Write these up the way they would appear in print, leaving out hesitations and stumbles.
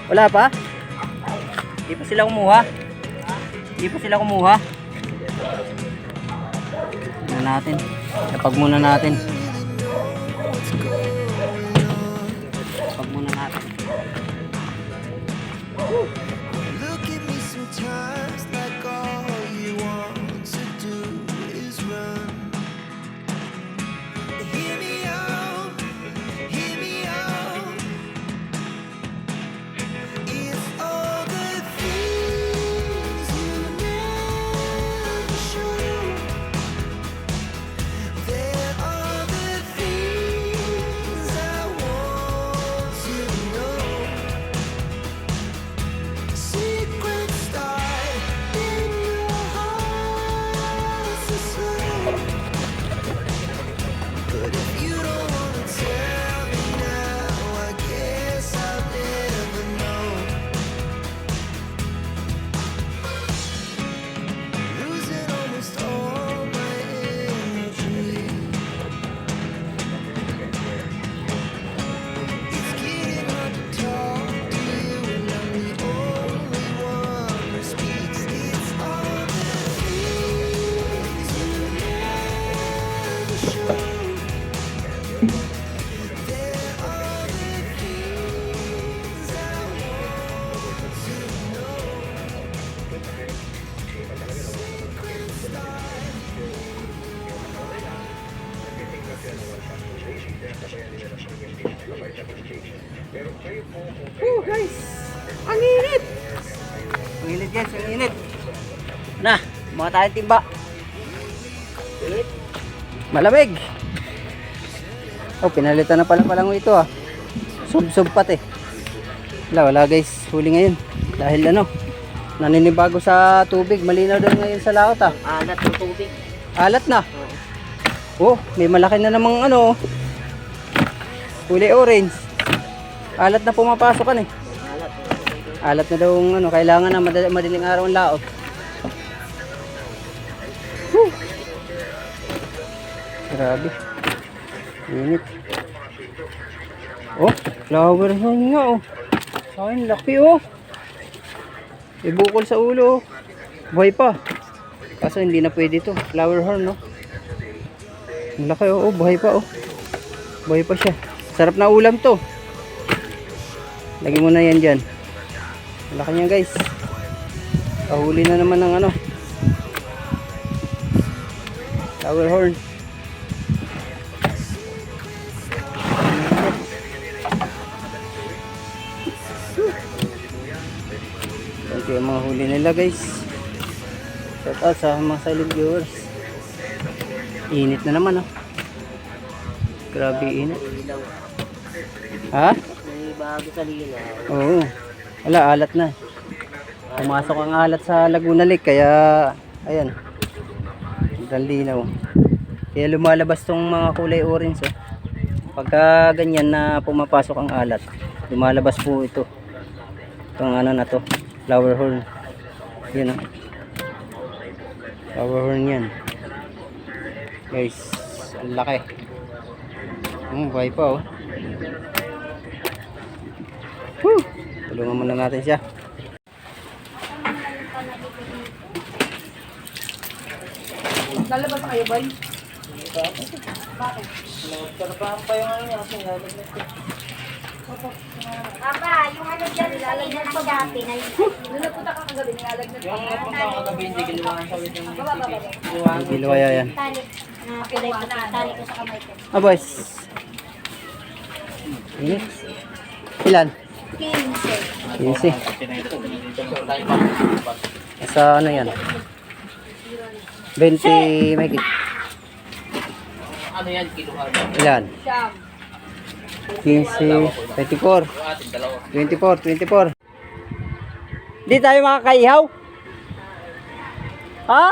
Wala pa? Hindi pa sila kumuha. Hindi pa sila kumuha. Muna natin. Kapag muna natin. Kapag muna natin. Look at me sometimes like all you want to do is run. Hear me out, hear me out. It's all the things you never show. There are the things I want to know. Secrets start in your heart so slow. But if you don't wanna tell me now, I guess I'll never know. Losing almost all my energy. It's getting hard to talk to you, and I'm the only one who speaks. It's all the things you never show. There are the things I want to know. Secrets start. Guys, ang init. Ang init guys, ang init. Na, mga tayong timba. Malamig. Oh, pinalitan na pala palang ito ah. Sub-sub pati. Wala guys, huli ngayon. Dahil ano, naninibago sa tubig. Malinaw daw ngayon sa laot ah. Alat ng tubig. Alat na. Oh, may malaki na namang ano. Kulay orange. Alat na pumapasok kan eh. Alat. Alat na daw ano, kailangan na madaling araw ang laot. Whew. Grabe. Init. Oh, flower horn nga oh. Ayun, laki oh. Ibukol sa ulo oh. Buhay pa. Kaso hindi na pwede ito. Flower horn no. Ang laki oh, buhay pa oh. Buhay pa siya. Sarap na ulam to. Lagyan mo na yan dyan. Ang laki niya guys. Kahuli na naman ng ano. Flower horn. Ito yung mga huli nila guys. Shout out sa mga silent viewers. Init na naman oh. Grabe init. Ha? May bago sa linaw. Oo. Wala, alat na. Pumasok ang alat sa Laguna Lake kaya ayan. Ang linaw. Kaya lumalabas tong mga kulay orange oh. Pagka ganyan na pumapasok ang alat, lumalabas po ito. Itong ano na to, flower horn. Yan oh. Flower horn yan. Guys, ang laki. Buhay pa oh. Woo! Tulungan muna natin siya. Lalabas na kayo, boy? Bakit? Nagtrabaho pa yung ano niya kasi nalaglag ko. Papa, yung ano dyan, kanina ng dati na yun. Nung nagpunta ka kagabi, nilalagnat Yung ka. napunta ako kagabi, hindi kiluwangan sa ulit yung Baba. Giluwaya yan. Tali, pilay ko, tali ko sa kamay ko. Ah boys. Init. Ilan? 15. 15. Sa ano yan? 20 may kit. Ano yan, kiluhan? Ilan? Siyam. 15, 24. 24. Di tayo makakaihaw? Ha?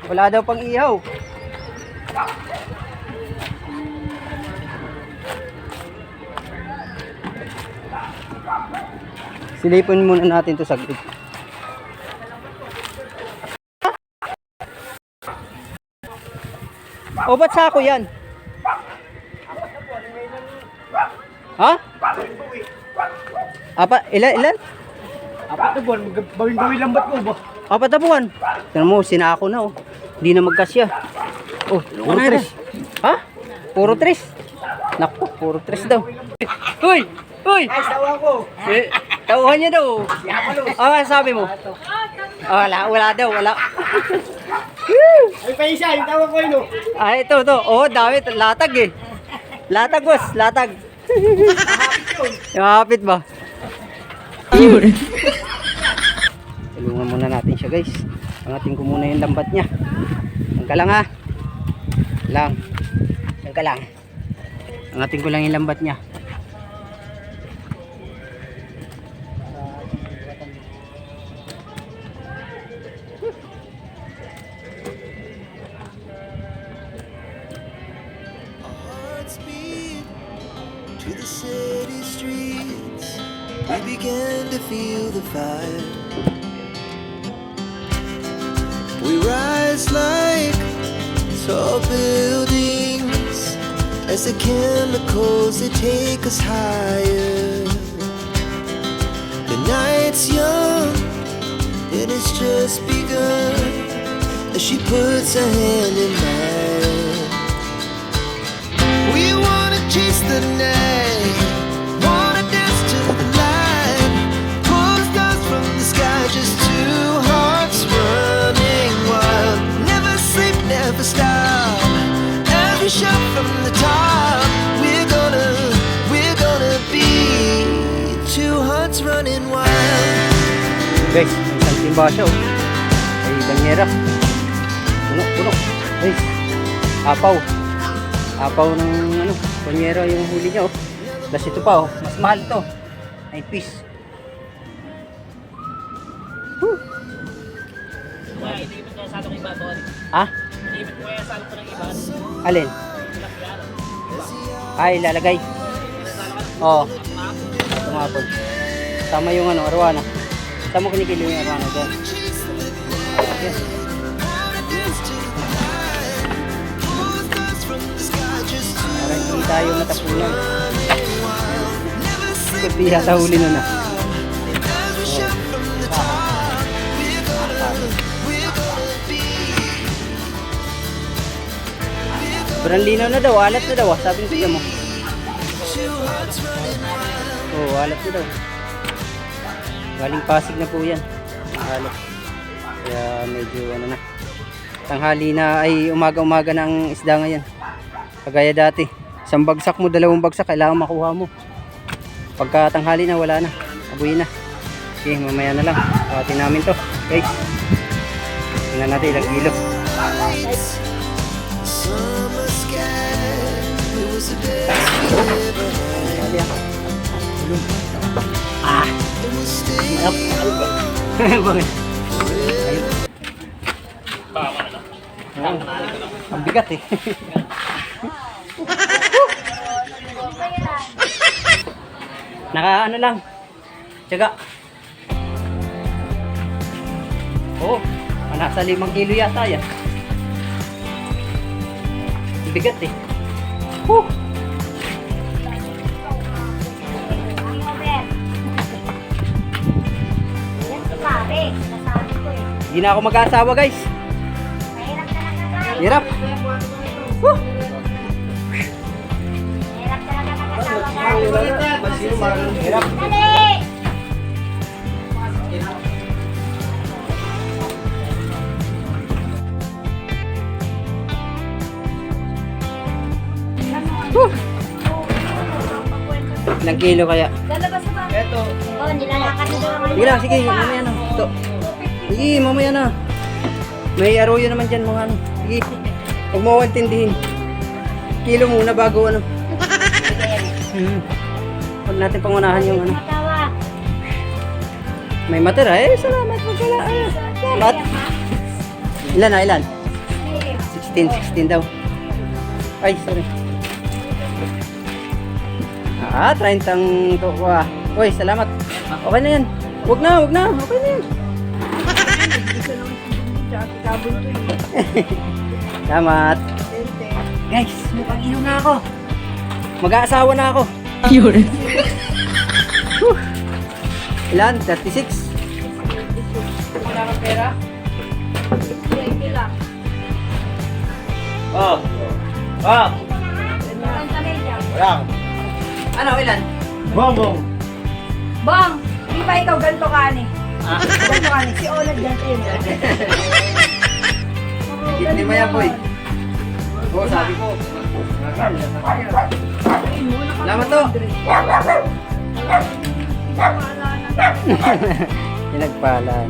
Wala daw pang ihaw. Silipin muna natin to saglit. O, ba't sako yan? Ha? Ilan? Apat na buwan, bawin lambat ko ba? 4 na buwan. Tignan mo, sinako na oh. Hindi na magkasya. Oh, puro 3. Ha? Puro 3. Naku, puro 3 daw. Uy! Uy! Ay, sawa ko. Tauhan niya daw. Ah, sabi mo? Wala daw, wala. Ay, pa isa, yung tawa ko yun oh. Ay, ito. Oh, dami. Latag eh. Latag, boss. Latag. Hapit ba? Tulungan muna natin siya, guys. Angatin ko muna yung lambat niya. Yan ka lang, ha. Yan ka lang. Angatin ko lang yung lambat niya. Hearts beat to the city streets. We began to feel the fire. We rise like tall buildings as the chemicals they take us higher. The night's young and it's just begun as she puts her hand in mine. We wanna chase the night, wanna dance to the light, pull the stars from the sky, just two hearts running wild. Never sleep, never stop, as we shout from the top. We're gonna be two hearts running wild. Guys, isang timba siya, oh. Ay, banyera. Puno. Guys, apaw ng banyera yung huli niya, oh. Plus ito pa, oh. Mas mahal ito. 9 piece. Woo. Ha? Alin? Ay, lalagay. Oo. Tumapon. Tama yung arwana. Tama ko kinikilo yung arwana dyan. Yes. Para hindi tayo matapunan. Kasi yata huli na na. Sobrang linaw na daw, alat na daw, sabi ko mo. Oh, alat na daw. Galing Pasig na po yan. Alat. Kaya medyo na. Tanghali na ay umaga-umaga na ang isda ngayon. Kagaya dati. Isang bagsak mo, 2 bagsak, kailangan makuha mo. Pagka tanghali na, wala na. Abuy na. Okay, mamaya na lang. Awatin namin to. Guys. Tingnan natin ilang kilo. Summer sky, it was the best we ever had. It will stay Bakit? Ang bigat eh. Naka lang. Tiyaga. Oo. Nasa 5 kilo yata yan. Ang bigat eh. Woo! Hindi na ako mag-aasawa, guys. Mahirap talaga guys. Hirap. Woo! Mahirap talaga mag-asawa guys. Hirap. Dali! Woo! Ilang kilo kaya? Lalabas na ba? Eto, Oh, nilalakad na daw. Sige lang, sige. Mamaya na. Ito. Sige, mamaya na. May arroyo naman dyan mga ano. Sige. Huwag mo akong tindihin. Kilo muna bago ano. Huwag natin pangunahan yung ano. Matawa. May matira eh. Salamat. Salamat. Ilan na? Ilan? 16 daw. Ay, sorry. 30 to. Uy, salamat. Okay na yan. Huwag na. Okay na yan. Salamat. Guys, may pag-inom na ako. Mag-aasawa na ako. Ilan? 36? Wala kang pera? Sige lang. Oh. Ah. Ang tanay niya. Wala. Ano, ilan? Bongbong. Bang! Di ba ikaw ganito ka ni? Ganito ka ni. Si Oleg ganito yun. Hindi mo yan, boy. Oo, sabi ko. Salamat to. Pinagpalan.